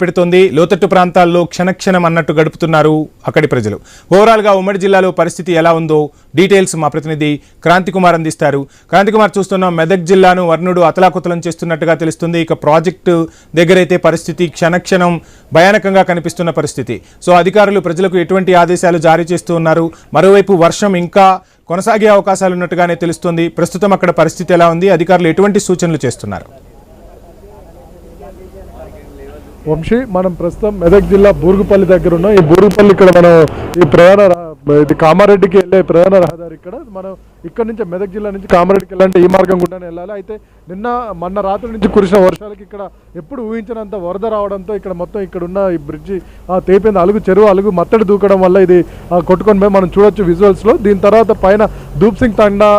పెడుతోంది. లోతట్టు ప్రాంతాల్లో క్షణక్షణం అన్నట్టు గడుపుతున్నారు అక్కడి ప్రజలు. ఓవరాల్గా ఉమ్మడి జిల్లాలో పరిస్థితి ఎలా ఉందో డీటెయిల్స్ మా ప్రతినిధి క్రాంతికుమార్ అందిస్తారు. క్రాంతికుమార్, చూస్తున్నాం మెదక్ జిల్లాను వర్ణుడు అతలాకుతలం చేస్తున్నట్టుగా తెలుస్తుంది. ఇక ప్రాజెక్టు దగ్గరైతే పరిస్థితి క్షణక్షణం భయానకంగా కనిపిస్తున్న పరిస్థితి. సో అధికారులు ప్రజలకు ఎటువంటి ఆదేశాలు జారీ చేస్తూ ఉన్నారు? మరోవైపు వర్షం ఇంకా కొనసాగే అవకాశాలు ఉన్నట్టుగానే తెలుస్తుంది. ప్రస్తుతం అక్కడ పరిస్థితి ఎలా ఉంది? అధికారులు ఎటువంటి సూచనలు చేస్తున్నారు? వంశీ, మనం ప్రస్తుతం మెదక్ జిల్లా బూరుగుపల్లి దగ్గర ఉన్నాం. ఈ బూరుగుపల్లి ఇక్కడ మనం ఇది కామారెడ్డికి వెళ్ళే ప్రధాన రహదారి. మనం ఇక్కడ నుంచి మెదక్ జిల్లా నుంచి కామారెడ్డికి వెళ్ళాలంటే ఈ మార్గం గుండానే వెళ్ళాలి. అయితే మొన్న రాత్రి నుంచి కురిసిన వర్షాలకి ఇక్కడ ఎప్పుడు ఊహించినంత వరద రావడంతో ఇక్కడ మొత్తం ఇక్కడ ఉన్న ఈ బ్రిడ్జి తెగిపోయింది. చెరువు అలుగు మత్తడి దూకడం వల్ల ఇది కొట్టుకొని పోయి మనం చూడొచ్చు విజువల్స్లో. దీని తర్వాత పైన దూప్ సింగ్ తండా,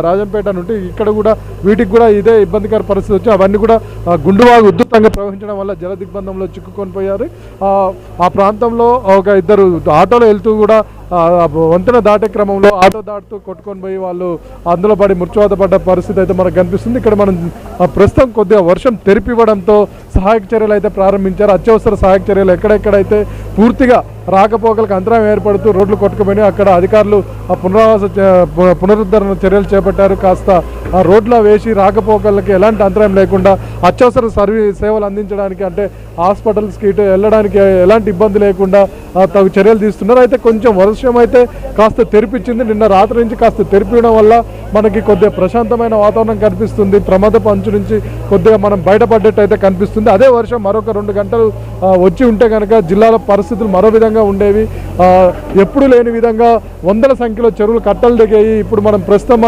రాజంపేట నుండి ఇక్కడ కూడా వీటికి కూడా ఇదే ఇబ్బందికర పరిస్థితి వచ్చి అవన్నీ కూడా గుండువాగు ఉధృతంగా ప్రవహించడం వల్ల జల దిగ్బంధంలో చిక్కుకొని పోయారు. ఆ ప్రాంతంలో ఒక ఇద్దరు ఆటోలో వెళ్తూ కూడా వంతెన దాటే క్రమంలో ఆటో దాటుతూ కొట్టుకొని పోయి వాళ్ళు అందులో పడి మృత్యువాత పడ్డ పరిస్థితి అయితే మనకు కనిపిస్తుంది. ఇక్కడ మనం ప్రస్తుతం కొద్దిగా వర్షం తెరిపివ్వడంతో సహాయక చర్యలు అయితే ప్రారంభించారు. అత్యవసర సహాయక చర్యలు ఎక్కడెక్కడైతే పూర్తిగా రాకపోకలకు అంతరాయం ఏర్పడుతూ రోడ్లు కొట్టుకుపోయినాయి అక్కడ అధికారులు పునరుద్ధరణ చర్యలు చేపట్టారు. కాస్త ఆ రోడ్లో వేసి రాకపోకలకి ఎలాంటి అంతరాయం లేకుండా అత్యవసర సేవలు అందించడానికి, అంటే హాస్పిటల్స్కి ఇటు వెళ్ళడానికి ఎలాంటి ఇబ్బంది లేకుండా తగు చర్యలు తీసుకున్నారు. అయితే కొంచెం వర్షం అయితే కాస్త తెరిపించింది. నిన్న రాత్రి నుంచి కాస్త తెరిపించడం వల్ల మనకి కొద్దిగా ప్రశాంతమైన వాతావరణం కనిపిస్తుంది. ప్రమాదపు అంచు నుంచి కొద్దిగా మనం బయటపడ్డట్టు అయితే కనిపిస్తుంది. అదే వర్షం మరొక 2 గంటలు వచ్చి ఉంటే కనుక జిల్లాలో పరిస్థితులు మరో విధంగా ఉండేవి. ఎప్పుడు లేని విధంగా వందల సంఖ్యలో చెరువులు కట్టలు దిగాయి. ఇప్పుడు మనం ప్రస్తుతం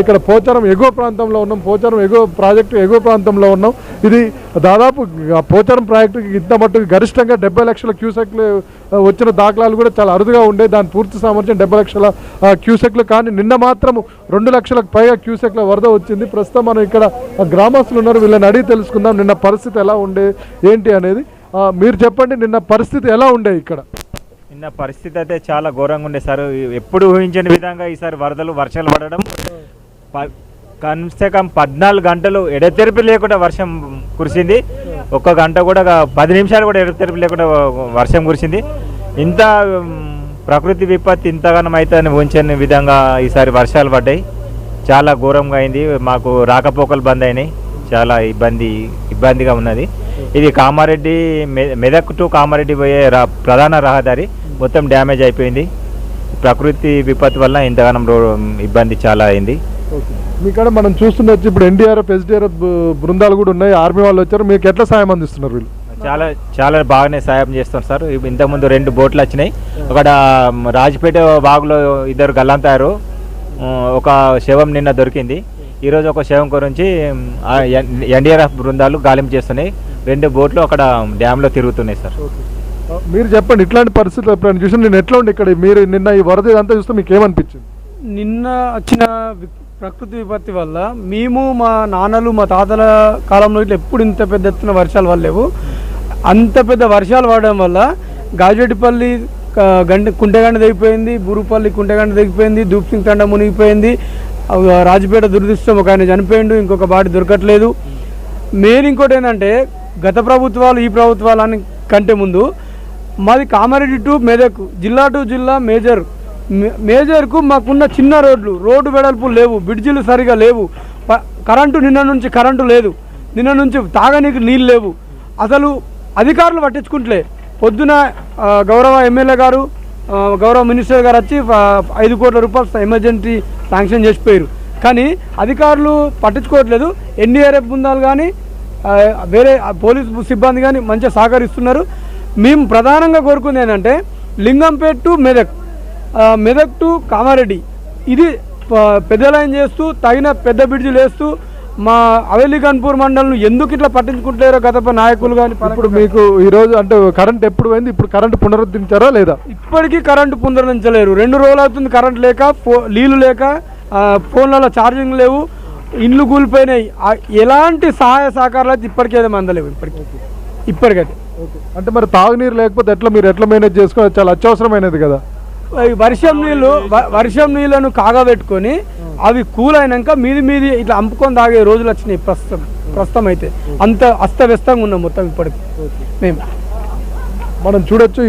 ఇక్కడ పోచారం ఎగువ ప్రాంతంలో ఉన్నాం. పోచారం ప్రాజెక్టు ఎగువ ప్రాంతంలో ఉన్నాం. ఇది దాదాపు పోచారం ప్రాజెక్టుకి ఇంత మట్టుకు గరిష్టంగా 70 లక్షల క్యూసెక్లు వచ్చిన దాఖలాలు కూడా చాలా అరుదుగా ఉండే. దాని పూర్తి సామర్థ్యం 70 లక్షల క్యూసెక్లు. కానీ నిన్న మాత్రం 2 లక్షలకు పైగా క్యూసెక్ల వరద వచ్చింది. ప్రస్తుతం మనం ఇక్కడ గ్రామస్తులు ఉన్నారు, వీళ్ళని అడిగి తెలుసుకుందాం నిన్న పరిస్థితి ఎలా ఉండే ఏంటి అనేది. మీరు చెప్పండి, నిన్న పరిస్థితి ఎలా ఉండే ఇక్కడ? నిన్న పరిస్థితి అయితే చాలా ఘోరంగా ఉండే సార్. ఎప్పుడు ఊహించని విధంగా ఈసారి వర్షాలు పడడం, కమ్సే కమ్ 14 గంటలు ఎడతెరిపి లేకుండా వర్షం కురిసింది. 1 గంట కూడా 10 నిమిషాలు కూడా ఎడతెరిపి లేకుండా వర్షం కురిసింది. ఇంత ప్రకృతి విపత్తు ఇంతగానం అయితే ఊహించని విధంగా ఈసారి వర్షాలు పడ్డాయి. చాలా ఘోరంగా అయింది. మాకు రాకపోకలు బంద్ అయినాయి. చాలా ఇబ్బందిగా ఉన్నది. ఇది కామారెడ్డి మెదక్ టు కామారెడ్డి పోయే ప్రధాన రహదారి మొత్తం డ్యామేజ్ అయిపోయింది. ప్రకృతి విపత్తు వల్ల ఇంతగానం ఇబ్బంది చాలా అయింది. మీకాడ మనం చూస్తుండొచ్చు ఇప్పుడు ఎన్డీఆర్ఎఫ్, ఎస్డీఆర్ఎఫ్ బృందాలు కూడా ఉన్నాయి. ఆర్మీ వాళ్ళు వచ్చారు. మీకు ఎట్లా సాయం అందిస్తున్నారు వీళ్ళు? చాలా బాగానే సాయం చేస్తారు సార్. ఇంతకుముందు 2 బోట్లు వచ్చినాయి. ఒకట రాజపేట బాగులో 2 గల్లంతారు. ఒక శవం నిన్న దొరికింది. ఈరోజు ఒక శవం గురించి ఎన్డీఆర్ఎఫ్ బృందాలు గాలింపు చేస్తున్నాయి. 2 బోట్లు అక్కడ డ్యామ్లో తిరుగుతున్నాయి సార్. మీరు చెప్పండి, ఇట్లాంటి పరిస్థితులు ఎప్పుడైనా చూసి నేను ఎట్లా ఉండి ఇక్కడ మీరు నిన్న ఈ వరద ఇదంతా చూస్తే మీకు ఏమనిపించింది? నిన్న వచ్చిన ప్రకృతి విపత్తి వల్ల మేము, మా నాన్నలు, మా తాతల కాలంలో ఇట్లా ఎప్పుడు ఇంత పెద్ద ఎత్తున వర్షాలు పడలేవు. అంత పెద్ద వర్షాలు పడడం వల్ల గాజువెట్టిపల్లి కుంటగండ తెగిపోయింది, బూరుగుపల్లి కుంటగండ తెగిపోయింది, దూప్ సింగ్ తండా మునిగిపోయింది. రాజపేట దురదృష్టం, ఒక ఆయన చనిపోయిండు, ఇంకొక బాడీ దొరకట్లేదు. మెయిన్ ఇంకోటి ఏంటంటే గత ప్రభుత్వాలు ఈ ప్రభుత్వాలని కంటే ముందు మాది కామారెడ్డి టు మెదక్, జిల్లా టు జిల్లా మేజర్కు మాకున్న చిన్న రోడ్డు వెడల్పు లేవు, బ్రిడ్జిలు సరిగా లేవు, కరెంటు నిన్న నుంచి కరెంటు లేదు, నిన్న నుంచి తాగనీకి నీళ్ళు లేవు. అసలు అధికారులు పట్టించుకుంటలే. పొద్దున గౌరవ ఎమ్మెల్యే గారు, గౌరవ మినిస్టర్ గారు వచ్చి 5 కోట్ల రూపాయలు ఎమర్జెన్సీ శాంక్షన్ చేసిపోయారు. కానీ అధికారులు పట్టించుకోవట్లేదు. ఎన్డీఆర్ఎఫ్ బృందాలు కానీ వేరే పోలీసు సిబ్బంది కానీ మంచిగా సహకరిస్తున్నారు. మేము ప్రధానంగా కోరుకుంది ఏంటంటే లింగంపేట టు మెదక్ టు కామారెడ్డి ఇది పెద్ద లైన్ చేస్తూ తగిన పెద్ద బ్రిడ్జిలు వేస్తూ మా హవేలీ గన్పూర్ మండలం ఎందుకు ఇట్లా పట్టించుకుంటలేరో గత నాయకులు కానీ. ఇప్పుడు మీకు ఈరోజు అంటే కరెంట్ ఎప్పుడు పోయింది? ఇప్పుడు కరెంటు పునరుద్ధరించారా లేదా? ఇప్పటికీ కరెంటు పునరుద్ధరించలేరు. 2 రోజులు అవుతుంది కరెంట్ లేక, నీళ్లు లేక, ఫోన్లలో ఛార్జింగ్ లేవు, ఇండ్లు కూలిపోయినాయి. ఎలాంటి సహాయ సహకారాలు అయితే ఇప్పటికీ ఏదో అందలేవు ఇప్పటికైతే. అంటే మరి తాగునీరు లేకపోతే మీరు ఎట్లా మేనేజ్ చేసుకోవాలి? చాలా అత్యవసరమైనది కదా. ఈ వర్షం నీళ్ళను కాగబెట్టుకొని అవి కూల్ అయినాక మీది ఇట్లా అంపుకొని తాగే రోజులు వచ్చినాయి ప్రస్తుతం అయితే అంత అస్తవ్యస్తంగా ఉన్నాం మొత్తం ఇప్పటికి మేము. మనం చూడొచ్చు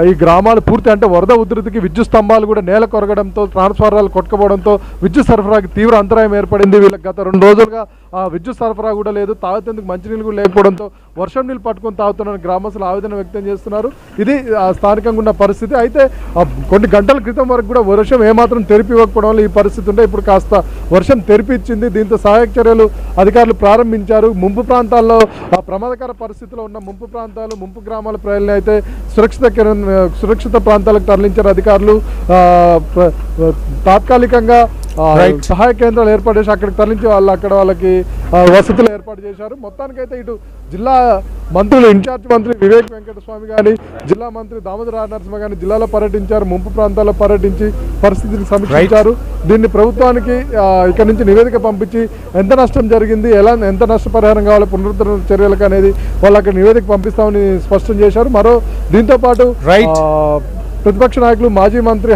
ఈ గ్రామాలు పూర్తి అంటే వరద ఉధృతికి విద్యుత్ స్తంభాలు కూడా నేల కొరగడంతో ట్రాన్స్ఫార్మర్లు కొట్టుకుపోవడంతో విద్యుత్ సరఫరాకి తీవ్ర అంతరాయం ఏర్పడింది. వీళ్ళకి గత 2 రోజులుగా ఆ విద్యుత్ సరఫరా కూడా లేదు, తాగేందుకు మంచినీళ్ళు కూడా లేకపోవడంతో వర్షం నీళ్ళు పట్టుకొని తాగుతున్న గ్రామస్తులు ఆవేదన వ్యక్తం చేస్తున్నారు. ఇది స్థానికంగా ఉన్న పరిస్థితి. అయితే కొన్ని గంటల క్రితం వరకు కూడా వర్షం ఏమాత్రం తెరిపి ఇవ్వకపోవడం వల్ల ఈ పరిస్థితి ఉంటే ఇప్పుడు కాస్త వర్షం తెరిపి ఇచ్చింది. దీంతో సహాయక చర్యలు అధికారులు ప్రారంభించారు. ముంపు ప్రాంతాల్లో ప్రమాదకర పరిస్థితిలో ఉన్న ముంపు ప్రాంతాలు ముంపు గ్రామాల ప్రజల్ని అయితే సురక్షిత ప్రాంతాలకు తరలించారు అధికారులు. తాత్కాలికంగా సహాయ కేంద్రాలు ఏర్పాటు చేసి అక్కడికి తరలించి వాళ్ళకి వసతులు ఏర్పాటు చేశారు. మొత్తానికైతే ఇటు జిల్లా మంత్రులు ఇన్ఛార్జ్ మంత్రి వివేక్ వెంకటస్వామి కానీ జిల్లా మంత్రి దామోదర నరసింహ కానీ జిల్లాలో పర్యటించారు, ముంపు ప్రాంతాల్లో పర్యటించి పరిస్థితిని సమీక్షించారు. దీన్ని ప్రభుత్వానికి ఇక్కడ నుంచి నివేదిక పంపించి ఎంత నష్టం జరిగింది, ఎంత నష్టపరిహారం కావాలి పునరుద్ధరణ చర్యలకు అనేది వాళ్ళకి నివేదిక పంపిస్తామని స్పష్టం చేశారు. దీంతో పాటు ప్రతిపక్ష నాయకులు మాజీ మంత్రి